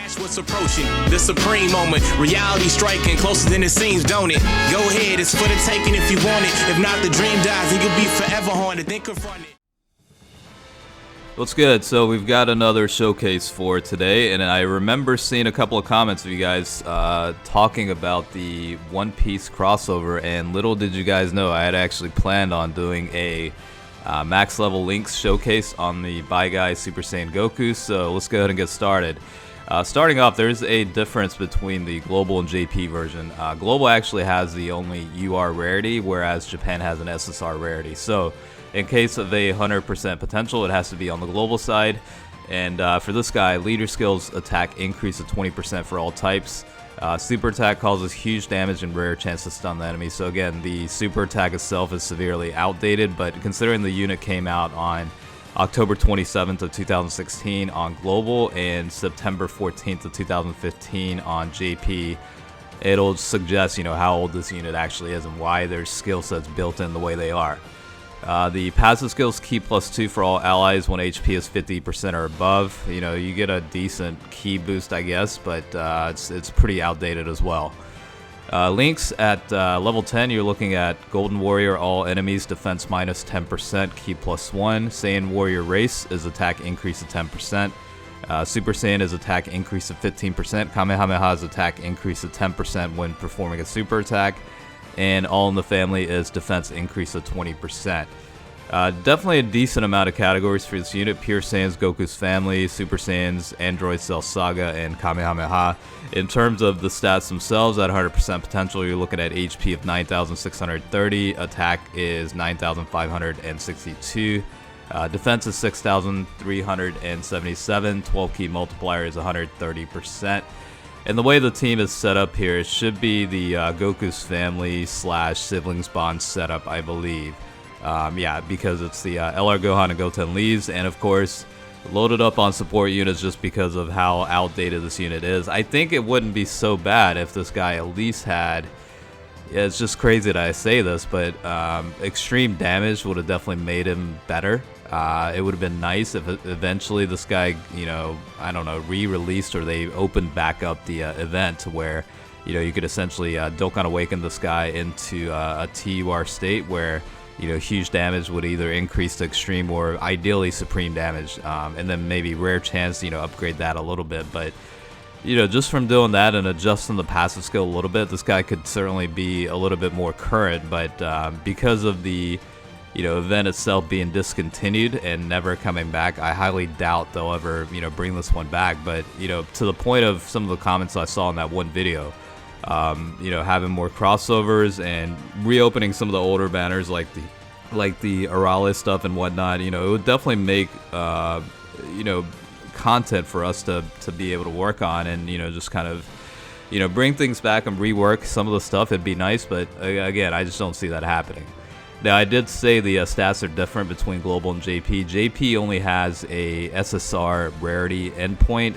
Watch what's approaching, the supreme moment. Reality striking closer than it seems, don't it? Go ahead, it's for the taking if you want it. If not, the dream dies and you'll be forever haunted. Then confront it. What's good? So we've got another showcase for today, and I remember seeing a couple of comments of you guys talking about the One Piece crossover, and little did you guys know I had actually planned on doing a max level links showcase on the Bye Guys Super Saiyan Goku, so let's go ahead and get started. Starting off, there's a difference between the Global and JP version. Global actually has the only UR rarity, whereas Japan has an SSR rarity. So in case of a 100% potential, it has to be on the global side. And for this guy, leader skills attack increase of 20% for all types. Super attack causes huge damage and rare chance to stun the enemy. So again, the super attack itself is severely outdated, but considering the unit came out on October 27th of 2016 on global and September 14th of 2015 on JP, it'll suggest, how old this unit actually is and why their skill sets built in the way they are. The passive skills Ki +2 for all allies when HP is 50% or above. You get a decent Ki boost, I guess, but it's pretty outdated as well. Links at level 10, you're looking at Golden Warrior, all enemies defense minus 10%, Ki +1. Saiyan Warrior Race is attack increase of 10%. Super Saiyan is attack increase of 15%. Kamehameha is attack increase of 10% when performing a super attack. And All in the Family is defense increase of 20%. Definitely a decent amount of categories for this unit. Pure Saiyans, Goku's Family, Super Saiyans, Android Cell Saga, and Kamehameha. In terms of the stats themselves, at 100% potential, you're looking at HP of 9,630, attack is 9,562, defense is 6,377, 12 Ki Multiplier is 130%. And the way the team is set up here, it should be the Goku's Family / Siblings Bond setup, I believe. Yeah, because it's the LR Gohan and Goten leaves, and of course, loaded up on support units just because of how outdated this unit is. I think it wouldn't be so bad if this guy at least had, it's just crazy that I say this, but extreme damage would have definitely made him better. It would have been nice if eventually this guy, I don't know, re-released or they opened back up the event to where, you could essentially Dokkan awaken this guy into a TUR state where, huge damage would either increase to extreme or ideally supreme damage, and then maybe rare chance, upgrade that a little bit. But, just from doing that and adjusting the passive skill a little bit, this guy could certainly be a little bit more current, but because of the event itself being discontinued and never coming back, I highly doubt they'll ever, bring this one back. But, to the point of some of the comments I saw in that one video, having more crossovers and reopening some of the older banners like the Arale stuff and whatnot, it would definitely make, content for us to be able to work on and, just kind of, bring things back and rework some of the stuff. It'd be nice, but again, I just don't see that happening. Now, I did say the stats are different between Global and JP. JP only has a SSR rarity endpoint.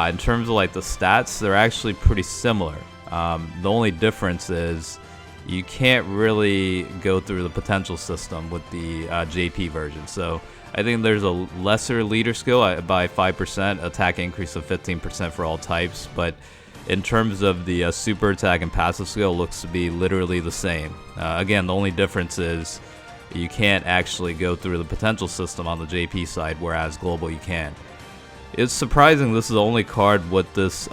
In terms of the stats, they're actually pretty similar. The only difference is you can't really go through the potential system with the JP version. So I think there's a lesser leader skill by 5%, attack increase of 15% for all types, but in terms of the super attack and passive skill, looks to be literally the same. Again, the only difference is you can't actually go through the potential system on the JP side, whereas Global you can. It's surprising this is the only card with this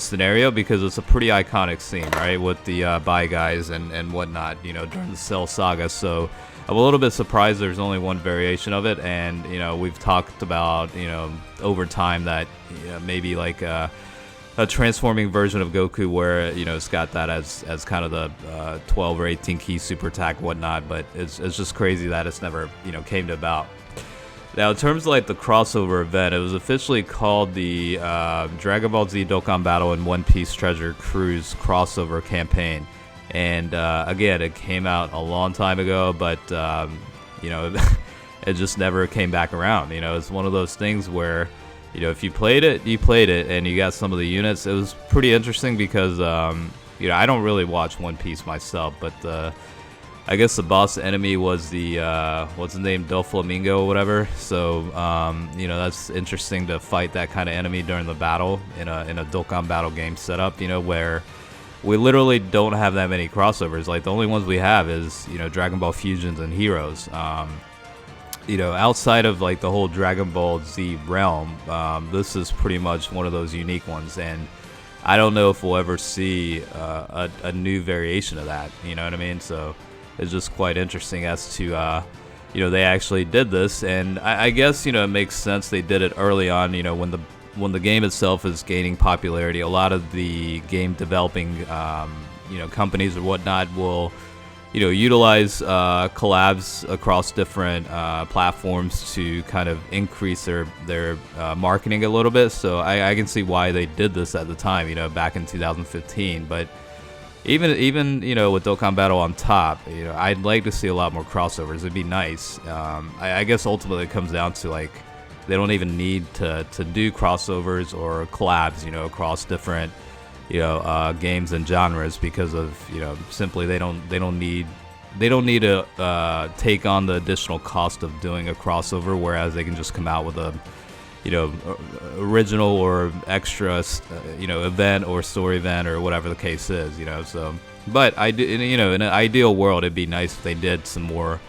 scenario, because it's a pretty iconic scene, right, with the Bye Guys and whatnot, during the Cell Saga. So I'm a little bit surprised there's only one variation of it, and we've talked about over time that maybe a transforming version of Goku where it's got that as kind of the 12 or 18 Ki super attack whatnot, but it's just crazy that it's never came to about. Now, in terms of the crossover event, it was officially called the Dragon Ball Z Dokkan Battle and One Piece Treasure Cruise crossover campaign, and again, it came out a long time ago, but it just never came back around. It's one of those things where if you played it, and you got some of the units. It was pretty interesting because, I don't really watch One Piece myself, but I guess the boss enemy was the what's his name, Doflamingo or whatever. So you know, that's interesting to fight that kind of enemy during the battle in a Dokkan battle game setup. You know, where we literally don't have that many crossovers. Like the only ones we have is, you know, Dragon Ball Fusions and Heroes. You know, outside of like the whole Dragon Ball Z realm, this is pretty much one of those unique ones, and I don't know if we'll ever see a new variation of that. You know what I mean? So it's just quite interesting as to you know, they actually did this, and I guess, you know, it makes sense they did it early on. You know, when the game itself is gaining popularity, a lot of the game developing you know, companies or whatnot will, you know, utilize collabs across different platforms to kind of increase their marketing a little bit. So I can see why they did this at the time, you know, back in 2015. But even you know, with Dokkan Battle on top, you know, I'd like to see a lot more crossovers. It'd be nice. I guess ultimately it comes down to, like, they don't even need to do crossovers or collabs, you know, across different, you know, games and genres, because of, you know, simply they don't need to take on the additional cost of doing a crossover, whereas they can just come out with a, you know, original or extra, you know, event or story event or whatever the case is, you know. So, but you know, in an ideal world, it'd be nice if they did some more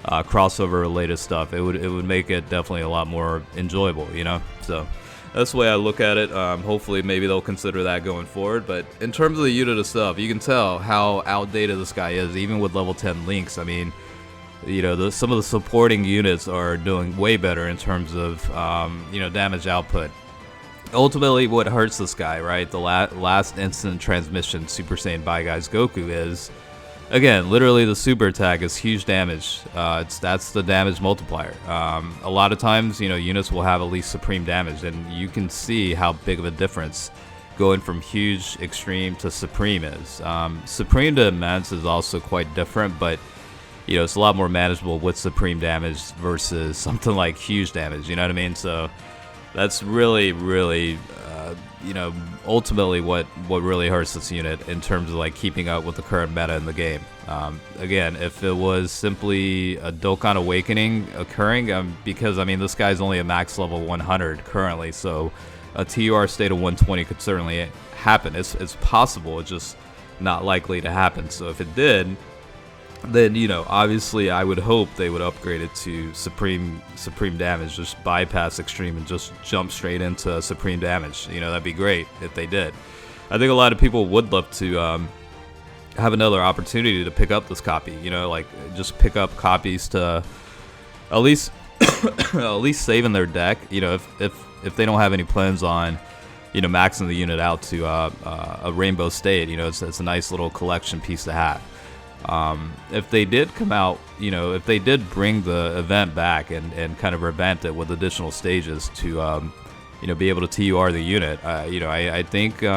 crossover related stuff. It would make it definitely a lot more enjoyable, you know. So that's the way I look at it. Hopefully, maybe they'll consider that going forward. But in terms of the unit itself, you can tell how outdated this guy is, even with level 10 links. I mean, you know, some of the supporting units are doing way better in terms of, you know, damage output. Ultimately, what hurts this guy, right? The last instant transmission Super Saiyan By Guys Goku is, again, literally the super attack is huge damage. That's the damage multiplier. A lot of times, you know, units will have at least supreme damage, and you can see how big of a difference going from huge, extreme to supreme is. Supreme to immense is also quite different, but, you know, it's a lot more manageable with supreme damage versus something like huge damage. You know what I mean? So that's really, you know, ultimately what really hurts this unit in terms of, like, keeping up with the current meta in the game. Again, if it was simply a Dokkan Awakening occurring, because, I mean, this guy's only a max level 100 currently, so a TUR state of 120 could certainly happen. It's possible, it's just not likely to happen. So if it did, then, you know, obviously I would hope they would upgrade it to supreme damage, just bypass extreme and just jump straight into supreme damage. You know, that'd be great if they did. I think a lot of people would love to have another opportunity to pick up this copy. You know, like, just pick up copies to at least save in their deck. You know, if they don't have any plans on, you know, maxing the unit out to a rainbow state, you know, it's a nice little collection piece to have. If they did come out, you know, if they did bring the event back and kind of revamp it with additional stages to, you know, be able to TUR the unit, you know, I think, you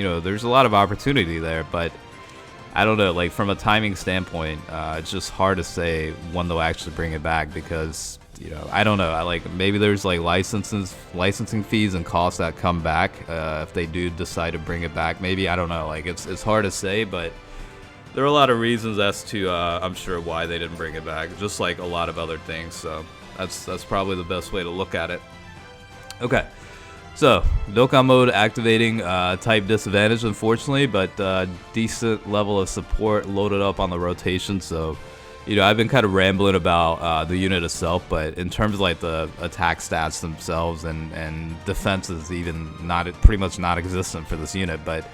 know, there's a lot of opportunity there, but I don't know, like, from a timing standpoint, it's just hard to say when they'll actually bring it back, because, you know, I don't know, maybe there's, like, licensing fees and costs that come back, if they do decide to bring it back. Maybe, I don't know, like, it's hard to say, but there are a lot of reasons as to, I'm sure, why they didn't bring it back, just like a lot of other things. So that's probably the best way to look at it. Okay, so Dokkan mode activating, type disadvantage, unfortunately, but decent level of support loaded up on the rotation. So, you know, I've been kind of rambling about the unit itself, but in terms of, like, the attack stats themselves and defense is even pretty much non-existent for this unit, but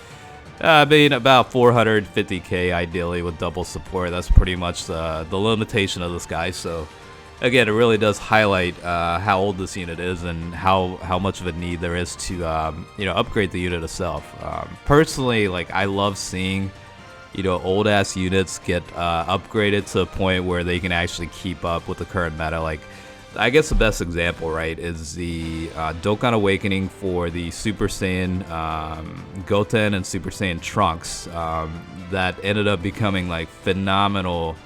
I mean, about 450k ideally with double support. That's pretty much the limitation of this guy. So, again, it really does highlight how old this unit is and how much of a need there is to, you know, upgrade the unit itself. Personally, like, I love seeing, you know, old-ass units get upgraded to a point where they can actually keep up with the current meta. Like, I guess the best example, right, is the Dokkan Awakening for the Super Saiyan Goten and Super Saiyan Trunks that ended up becoming, like, phenomenal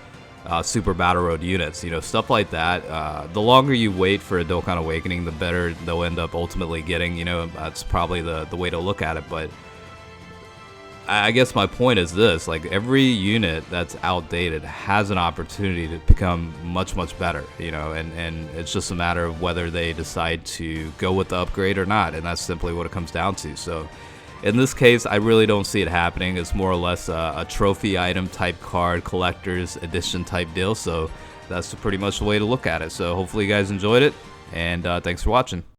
Super Battle Road units. You know, stuff like that. The longer you wait for a Dokkan Awakening, the better they'll end up ultimately getting. You know, that's probably the way to look at it. But I guess my point is this, like every unit that's outdated has an opportunity to become much better, you know, and it's just a matter of whether they decide to go with the upgrade or not, and that's simply what it comes down to. So in this case, I really don't see it happening. It's more or less a trophy item type card, collector's edition type deal, so that's pretty much the way to look at it. So hopefully you guys enjoyed it, and thanks for watching.